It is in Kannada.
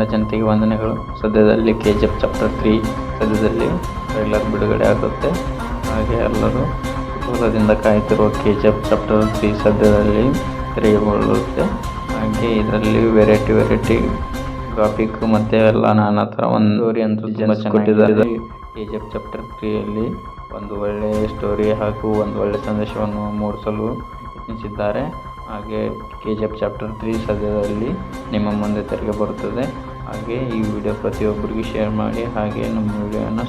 ಕನ್ನಡ ಜನತೆಗೆ ವಂದನೆಗಳು. ಸದ್ಯದಲ್ಲಿ KGF ಚಾಪ್ಟರ್ 3 ಸದ್ಯದಲ್ಲಿ ಟ್ರೈಲರ್ ಬಿಡುಗಡೆ ಆಗುತ್ತೆ. ಹಾಗೆ ಎಲ್ಲರೂ ಕುತೂಹಲದಿಂದ ಕಾಯ್ತಿರುವ KGF ಚಾಪ್ಟರ್ 3 ಸದ್ಯದಲ್ಲಿ ತೆರೆಗೊಳ್ಳುತ್ತೆ. ಹಾಗೆ ಇದರಲ್ಲಿ ವೆರೈಟಿ ಗ್ರಾಫಿಕ್ ಮತ್ತು ಎಲ್ಲ ನಾನಾ ಥರ ಒಂದು ಸ್ಟೋರಿ ಅಂತೂ ತುಂಬ ಚೆನ್ನಾಗಿದೆ. KGF ಚಾಪ್ಟರ್ 3ಯಲ್ಲಿ ಒಂದು ಒಳ್ಳೆಯ ಸ್ಟೋರಿ ಹಾಗೂ ಒಂದು ಒಳ್ಳೆಯ ಸಂದೇಶವನ್ನು ಮೂಡಿಸಲು ಯತ್ನಿಸಿದ್ದಾರೆ. ಹಾಗೆ KGF ಚಾಪ್ಟರ್ 3 ಸದ್ಯದಲ್ಲಿ ನಿಮ್ಮ ಮುಂದೆ ತೆರೆಗೆ ಬರುತ್ತದೆ. ಹಾಗೆ ಈ ವಿಡಿಯೋ ಪ್ರತಿಯೊಬ್ಬರಿಗೂ ಶೇರ್ ಮಾಡಿ. ಹಾಗೆ ನಮ್ಮ ವಿಡಿಯೋನ